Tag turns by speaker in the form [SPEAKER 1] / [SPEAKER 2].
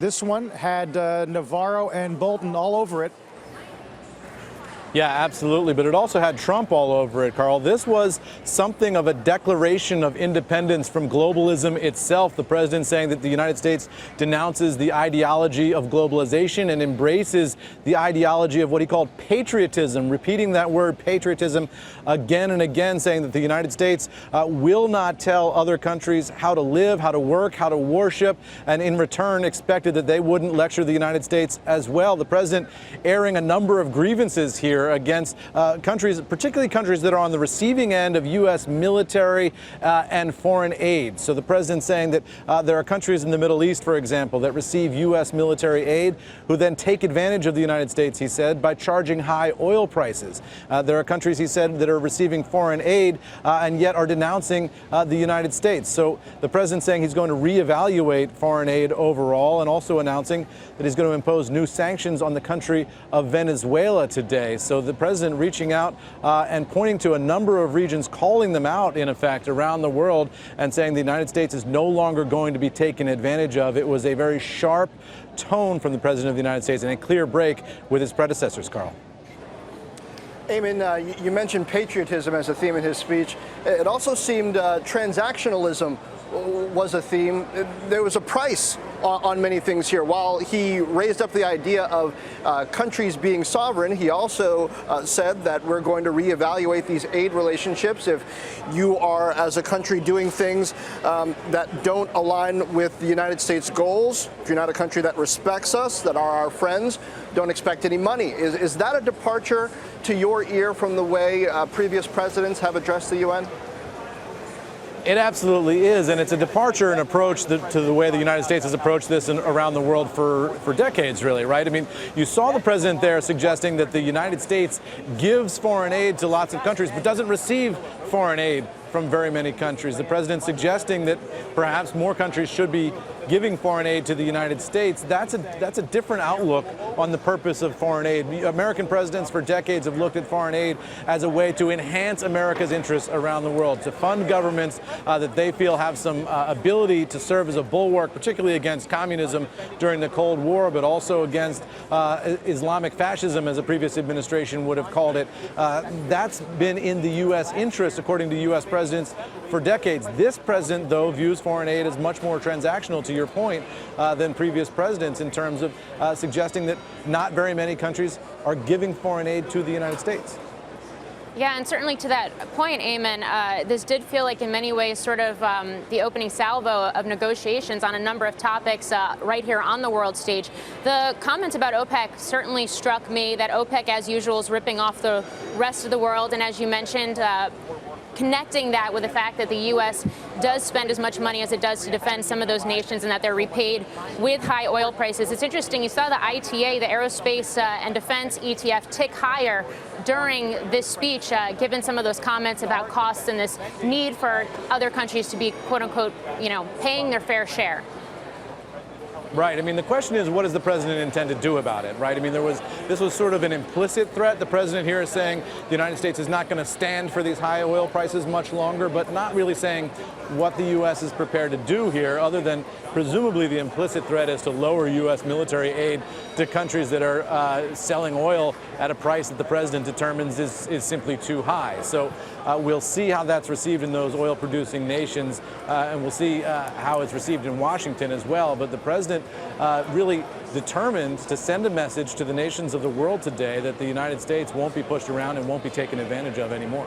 [SPEAKER 1] This one had Navarro and Bolton all over it.
[SPEAKER 2] Yeah, absolutely. But it also had Trump all over it, Carl. This was something of a declaration of independence from globalism itself. The president saying that the United States denounces the ideology of globalization and embraces the ideology of what he called patriotism, repeating that word patriotism again and again, saying that the United States will not tell other countries how to live, how to work, how to worship, and in return expected that they wouldn't lecture the United States as well. The president airing a number of grievances here against countries, particularly countries that are on the receiving end of U.S. military and foreign aid. So the president saying that there are countries in the Middle East, for example, that receive U.S. military aid who then take advantage of the United States, he said, by charging high oil prices. There are countries, he said, that are receiving foreign aid and yet are denouncing the United States. So the president saying he's going to reevaluate foreign aid overall, and also announcing that he's going to impose new sanctions on the country of Venezuela today. So the president reaching out and pointing to a number of regions, calling them out, in effect, around the world, and saying the United States is no longer going to be taken advantage of. It was a very sharp tone from the president of the United States and a clear break with his predecessors, Carl.
[SPEAKER 3] Eamon, you mentioned patriotism as a theme in his speech. It also seemed transactionalism was a theme. There was a price on many things here. While he raised up the idea of countries being sovereign, he also said that we're going to reevaluate these aid relationships. If you are, as a country, doing things that don't align with the United States goals, if you're not a country that respects us, that are our friends, don't expect any money. Is that a departure to your ear from the way previous presidents have addressed the UN?
[SPEAKER 2] It absolutely is, and it's a departure in approach to the way the United States has approached this around the world for decades, really, right? I mean, you saw the president there suggesting that the United States gives foreign aid to lots of countries, but doesn't receive foreign aid from very many countries. The president suggesting that perhaps more countries should be giving foreign aid to the United States. That's a different outlook on the purpose of foreign aid. American presidents for decades have looked at foreign aid as a way to enhance America's interests around the world, to fund governments that they feel have some ability to serve as a bulwark, particularly against communism during the Cold War, but also against Islamic fascism, as a previous administration would have called it. That's been in the U.S. interest, according to U.S. presidents, for decades. This president, though, views foreign aid as much more transactional, to your point, than previous presidents, in terms of suggesting that not very many countries are giving foreign aid to the United States.
[SPEAKER 4] Yeah, and certainly to that point, Eamon, this did feel like in many ways sort of the opening salvo of negotiations on a number of topics right here on the world stage. The comments about OPEC certainly struck me, that OPEC, as usual, is ripping off the rest of the world, and as you mentioned, connecting that with the fact that the U.S. does spend as much money as it does to defend some of those nations, and that they're repaid with high oil prices. It's interesting, you saw the ITA, the Aerospace and Defense ETF, tick higher during this speech, given some of those comments about costs and this need for other countries to be, quote unquote, paying their fair share.
[SPEAKER 2] Right. I mean, the question is, what does the president intend to do about it, right? I mean, this was sort of an implicit threat. The president here is saying the United States is not going to stand for these high oil prices much longer, but not really saying what the U.S. is prepared to do here, other than presumably the implicit threat is to lower U.S. military aid to countries that are selling oil at a price that the president determines is simply too high. So we'll see how that's received in those oil-producing nations, and we'll see how it's received in Washington as well. But the president really determined to send a message to the nations of the world today that the United States won't be pushed around and won't be taken advantage of anymore.